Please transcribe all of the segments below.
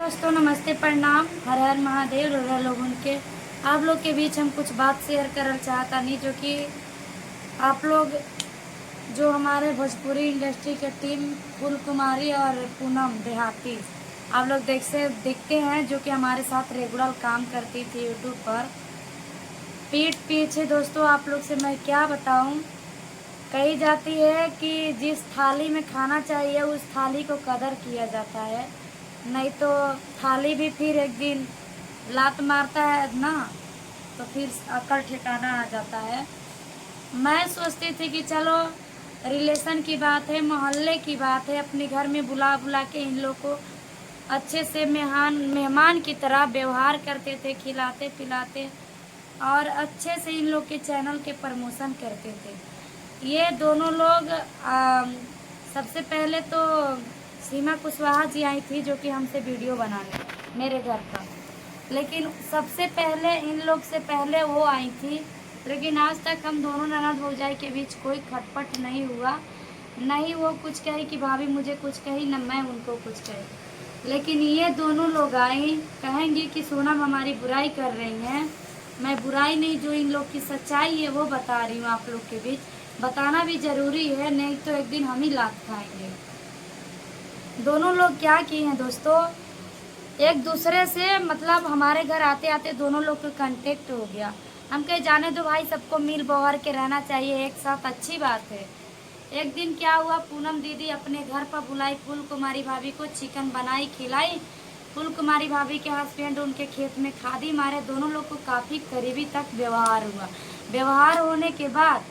दोस्तों नमस्ते, प्रणाम, हर हर महादेव। रोरा लोगों के आप लोग के बीच हम कुछ बात शेयर करना चाहता नहीं, जो कि आप लोग जो हमारे भोजपुरी इंडस्ट्री के टीम फूल कुमारी और पूनम देहाती आप लोग देखते हैं, जो कि हमारे साथ रेगुलर काम करती थी यूट्यूब पर। पीठ पीछे दोस्तों आप लोग से मैं क्या बताऊं, कही जाती है कि जिस थाली में खाना चाहिए उस थाली को कदर किया जाता है, नहीं तो थाली भी फिर एक दिन लात मारता है ना, तो फिर अकल ठिकाना आ जाता है। मैं सोचती थी कि चलो रिलेशन की बात है, मोहल्ले की बात है, अपने घर में बुला बुला के इन लोग को अच्छे से मेहमान की तरह व्यवहार करते थे, खिलाते पिलाते और अच्छे से इन लोग के चैनल के प्रमोशन करते थे। ये दोनों लोग सबसे पहले तो सीमा कुशवाहा जी आई थी, जो कि हमसे वीडियो बनाने मेरे घर का, लेकिन सबसे पहले इन लोग से पहले वो आई थी। लेकिन आज तक हम दोनों ननद भौजाई के बीच कोई खटपट नहीं हुआ, नहीं वो कुछ कही कि भाभी मुझे कुछ कही, न मैं उनको कुछ कही। लेकिन ये दोनों लोग आई, कहेंगी कि सोनम हमारी बुराई कर रही हैं। मैं बुराई नहीं, जो इन लोग की सच्चाई है वो बता रही हूँ आप लोग के बीच। बताना भी जरूरी है, नहीं तो एक दिन हम ही लात खाएंगे। दोनों लोग क्या किए हैं दोस्तों, एक दूसरे से मतलब हमारे घर आते आते दोनों लोग का कांटेक्ट हो गया। हम कहे जाने दो भाई, सबको मिल बहर के रहना चाहिए एक साथ, अच्छी बात है। एक दिन क्या हुआ, पूनम दीदी अपने घर पर बुलाई फूल कुमारी भाभी को, चिकन बनाई खिलाई। फूल कुमारी भाभी के हस्बैंड उनके खेत में खादी मारे, दोनों लोग को काफ़ी करीबी तक व्यवहार हुआ। व्यवहार होने के बाद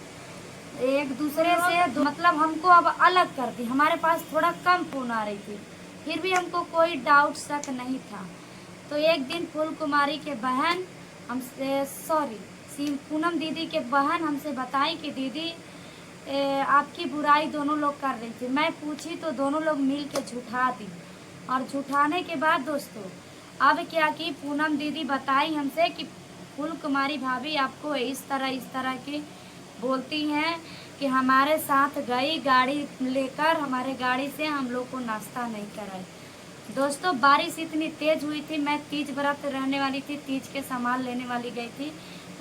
एक दूसरे से मतलब हमको अब अलग कर दी। हमारे पास थोड़ा कम फोन आ रही थी, फिर भी हमको कोई डाउट शक नहीं था। तो एक दिन फूल कुमारी के बहन हमसे पूनम दीदी के बहन हमसे बताई कि दीदी आपकी बुराई दोनों लोग कर रही थी। मैं पूछी तो दोनों लोग मिल के झूठा दी, और झूठाने के बाद दोस्तों अब क्या की पूनम दीदी बताई हमसे कि फूल कुमारी भाभी आपको इस तरह की बोलती हैं कि हमारे साथ गई गाड़ी लेकर, हमारे गाड़ी से हम लोग को नाश्ता नहीं कराई। दोस्तों बारिश इतनी तेज हुई थी, मैं तीज व्रत रहने वाली थी, तीज के सामान लेने वाली गई थी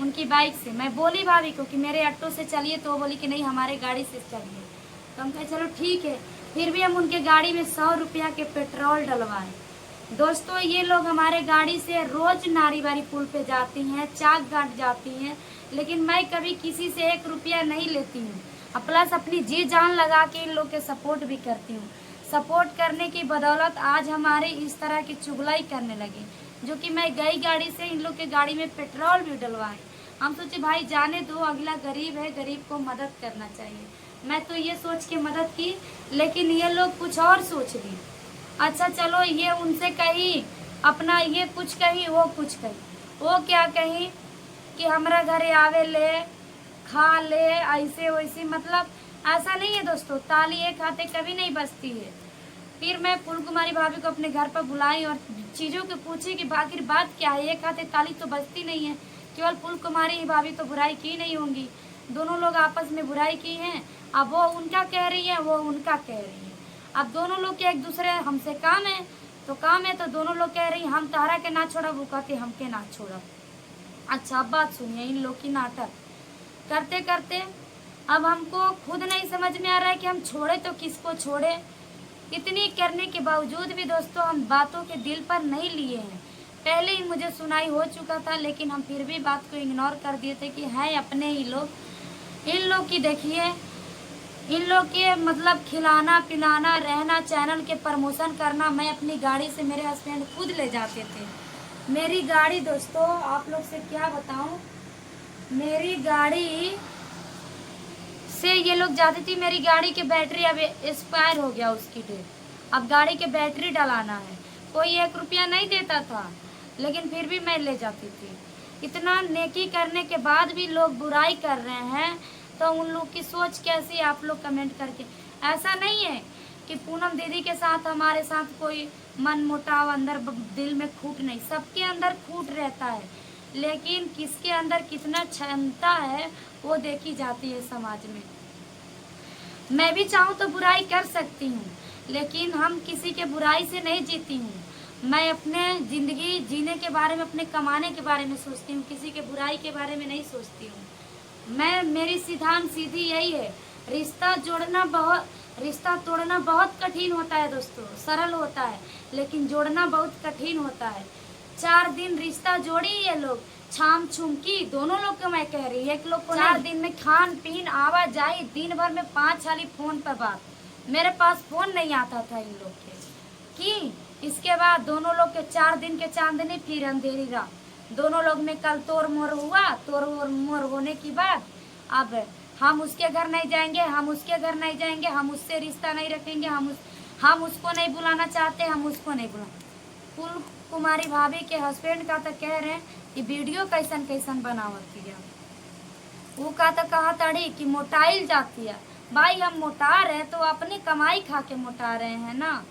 उनकी बाइक से। मैं बोली भाभी को कि मेरे ऑटो से चलिए, तो वो बोली कि नहीं हमारे गाड़ी से चलिए। तो हम कहे चलो ठीक है। फिर भी हम उनके गाड़ी में 100 रुपया के पेट्रोल डलवाए। दोस्तों ये लोग हमारे गाड़ी से रोज नारीवारी पुल पे जाती हैं, चाक घाट जाती हैं, लेकिन मैं कभी किसी से 1 रुपया नहीं लेती हूँ। प्लस अपनी जी जान लगा के इन लोग के सपोर्ट भी करती हूँ। सपोर्ट करने की बदौलत आज हमारे इस तरह की चुगलाई करने लगी, जो कि मैं गई गाड़ी से इन लोग के गाड़ी में पेट्रोल भी डलवाए। हम सोचे भाई जाने दो, अगला गरीब है, गरीब को मदद करना चाहिए। मैं तो ये सोच के मदद की, लेकिन ये लोग कुछ और सोच ली। अच्छा चलो, ये उनसे कही अपना, ये कुछ कही वो कुछ कही। वो क्या कही कि हमारा घरे आवे ले खा ले, ऐसे वैसे, मतलब ऐसा नहीं है दोस्तों, ताली एक हाथे कभी नहीं बजती है। फिर मैं फूल कुमारी भाभी को अपने घर पर बुलाई और चीज़ों को पूछी कि आखिर बात क्या है, एक हाथे ताली तो बजती नहीं है। केवल फूल कुमारी ही भाभी तो बुराई की नहीं होंगी, दोनों लोग आपस में बुराई की हैं। अब वो उनका कह रही है, वो उनका कह रही है। अब दोनों लोग के एक दूसरे हमसे काम है, तो दोनों लोग कह रही हम तारा के ना छोड़ा, वो कहते हमके ना छोड़ा। अच्छा अब बात सुनिए, इन लोग की नाटक करते करते अब हमको खुद नहीं समझ में आ रहा है कि हम छोड़े तो किसको छोड़े। इतनी करने के बावजूद भी दोस्तों हम बातों के दिल पर नहीं लिए हैं। पहले ही मुझे सुनाई हो चुका था, लेकिन हम फिर भी बात को इग्नोर कर दिए थे कि हैं अपने ही लोग। इन लोग की देखिए, इन लोग के मतलब खिलाना पिलाना रहना, चैनल के प्रमोशन करना। मैं अपनी गाड़ी से मेरे हस्बैंड खुद ले जाते थे। मेरी गाड़ी दोस्तों आप लोग से क्या बताऊं, मेरी गाड़ी से ये लोग जाती थी। मेरी गाड़ी की बैटरी अब एक्सपायर हो गया, उसकी डेट। अब गाड़ी के बैटरी डलाना है, कोई 1 रुपया नहीं देता था, लेकिन फिर भी मैं ले जाती थी। इतना नेकी करने के बाद भी लोग बुराई कर रहे हैं, तो उन लोग की सोच कैसी, आप लोग कमेंट करके। ऐसा नहीं है कि पूनम दीदी के साथ हमारे साथ कोई मन मुटाव, अंदर दिल में खूट नहीं, सबके अंदर खूट रहता है, लेकिन किसके अंदर कितना क्षमता है वो देखी जाती है समाज में। मैं भी चाहूँ तो बुराई कर सकती हूँ, लेकिन हम किसी के बुराई से नहीं जीती हूँ। मैं अपने ज़िंदगी जीने के बारे में, अपने कमाने के बारे में सोचती हूँ, किसी के बुराई के बारे में नहीं सोचती हूँ। मेरी सिद्धांत सीधी यही है, रिश्ता तोड़ना बहुत कठिन होता है दोस्तों, सरल होता है, लेकिन जोड़ना बहुत कठिन होता है। 4 दिन रिश्ता जोड़ी ये लोग, छाम छुमकी दोनों लोग को मैं कह रही, एक लोग को 4 दिन में खान पीन आवाजाही, दिन भर में 5 हाली फोन पर बात। मेरे पास फोन नहीं आता था इन लोग के कि इसके बाद दोनों लोग के 4 दिन के चांदनी, फिर अंधेरी रात। दोनों लोग में कल तोड़ मोड़ हुआ, तोड़ मोड़ होने की बाद अब हम उसके घर नहीं जाएंगे, हम उसके घर नहीं जाएंगे, हम उससे रिश्ता नहीं रखेंगे, हम उसको नहीं बुलाना चाहते, हम उसको नहीं बुला। फूल कुमारी भाभी के हस्बैंड का तो कह रहे हैं कि वीडियो कैसन कैसन बनावती है, वो का तो कहा ताड़ी कि मोटाइल जाती है। भाई हम मोटा रहे तो अपनी कमाई खा के मोटा रहे हैं ना।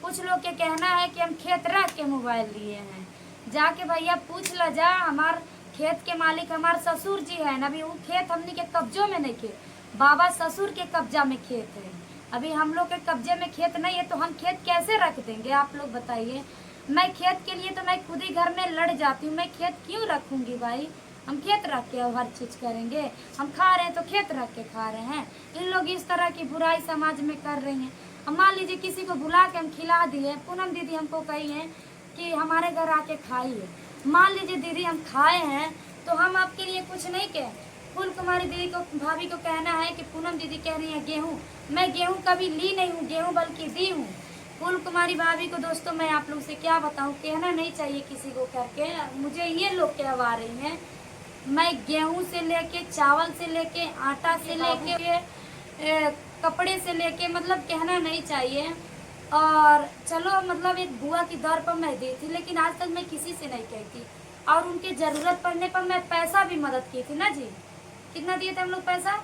कुछ लोग के कहना है कि हम खेत रख के मोबाइल लिए हैं, जाके भैया पूछ ल जा, हमार खेत के मालिक हमार ससुर जी है ना, अभी वो खेत हमने के कब्जों में नहीं, खेत बाबा ससुर के कब्जा में खेत है, अभी हम लोग के कब्जे में खेत नहीं है, तो हम खेत कैसे रख देंगे आप लोग बताइए। मैं खेत के लिए तो मैं खुद ही घर में लड़ जाती हूँ, मैं खेत क्यों रखूंगी भाई। हम खेत रख के हर चीज करेंगे, हम खा रहे हैं तो खेत रख के खा रहे हैं। इन लोग इस तरह की बुराई समाज में कर रही हैं। अब मान लीजिए किसी को बुला के हम खिला दिए, पूनम दीदी हमको कही है कि हमारे घर आके खाइए, मान लीजिए दीदी हम खाए हैं तो हम आपके लिए कुछ नहीं कहें। फूल कुमारी दीदी को, भाभी को कहना है कि पूनम दीदी कह रही है गेहूँ, मैं गेहूँ कभी ली नहीं हूँ, गेहूँ बल्कि दी हूँ। फूल कुमारी भाभी को दोस्तों मैं आप लोग से क्या बताऊँ, कहना नहीं चाहिए किसी को करके, मुझे ये लोग कहवा रही हैं। मैं गेहूँ से लेके, चावल से लेके, आटा से लेके, कपड़े से लेके, मतलब कहना नहीं चाहिए। और चलो मतलब एक बुआ की दर पर मैं दी थी, लेकिन आज तक मैं किसी से नहीं कहती। और उनके जरूरत पड़ने पर मैं पैसा भी मदद की थी ना जी। कितना दिए थे हम लोग पैसा?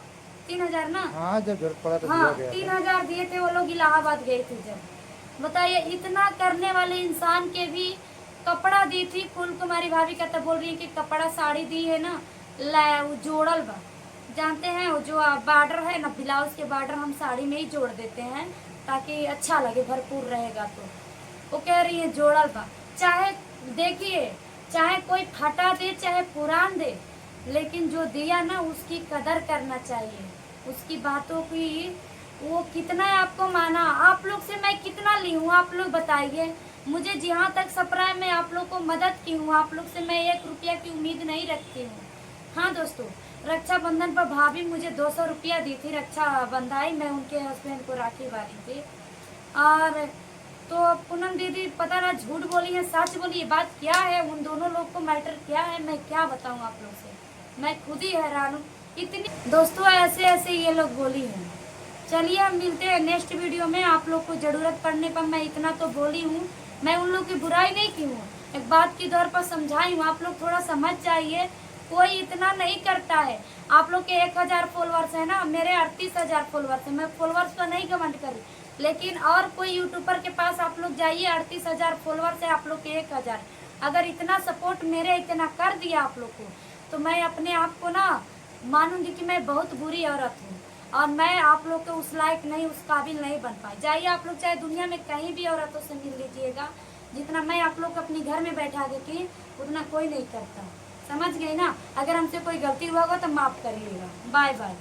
3000 ना। हाँ, जब जरूरत पड़ा तो हाँ, दिया गया 3000 दिए थे, वो लोग इलाहाबाद गए थे जब। बताइए, इतना करने वाले इंसान के भी कपड़ा दी थी। फूल कुमारी भाभी का तो बोल रही है कि कपड़ा साड़ी दी है ना, वो जोड़ल बा, जानते हैं वो जो बॉर्डर है ना, ब्लाउज के बॉर्डर हम साड़ी में ही जोड़ देते हैं ताकि अच्छा लगे, भरपूर रहेगा। तो वो कह रही है जोड़ल बा। चाहे देखिए, चाहे कोई फटा दे चाहे पुरान दे, लेकिन जो दिया ना उसकी कदर करना चाहिए, उसकी बातों की। वो कितना आपको माना, आप लोग से मैं कितना ली हूँ आप लोग बताइए मुझे। जहाँ तक सपरा है मैं आप लोग को मदद की हूँ, आप लोग से मैं 1 रुपया की उम्मीद नहीं रखती हूँ। हाँ दोस्तों, रक्षाबंधन पर भाभी मुझे 200 रुपया दी थी, रक्षा बंधाई, मैं उनके हस्बैंड को राखी बांधी थी। और तो पूनम दीदी पता ना झूठ बोली है सच बोली है, बात क्या है, उन दोनों लोग को मैटर क्या है, मैं क्या बताऊँ आप लोग से, मैं खुद ही हैरान हूँ। इतनी दोस्तों ऐसे ऐसे ये लोग बोली हैं। चलिए हम मिलते हैं नेक्स्ट वीडियो में। आप लोग को जरूरत पड़ने पर मैं इतना तो बोली हूँ, मैं उन लोग की बुराई नहीं की हूँ, एक बात की तौर पर समझाई हूँ। आप लोग थोड़ा समझ जाइए, कोई इतना नहीं करता है। आप लोग के 1000 फॉलोअर्स है ना, मेरे 38,000 फॉलोअर्स है। मैं फॉलोअर्स पर नहीं कमेंट करी, लेकिन और कोई यूट्यूबर के पास आप लोग जाइए, 38,000 फॉलोअर्स है, आप लोग के 1000। अगर इतना सपोर्ट मेरे इतना कर दिया आप लोग को, तो मैं अपने आप को ना मानूंगी कि मैं बहुत बुरी औरत हूँ, और मैं आप लोग के उस लायक नहीं, उस काबिल नहीं बन पाई। जाइए आप लोग चाहे दुनिया में कहीं भी औरतों से मिल लीजिएगा, जितना मैं आप लोग को अपनी घर में बैठा देती उतना कोई नहीं करता। समझ गए ना। अगर हमसे कोई गलती हुआ होगा तो माफ़ करिएगा। Bye bye.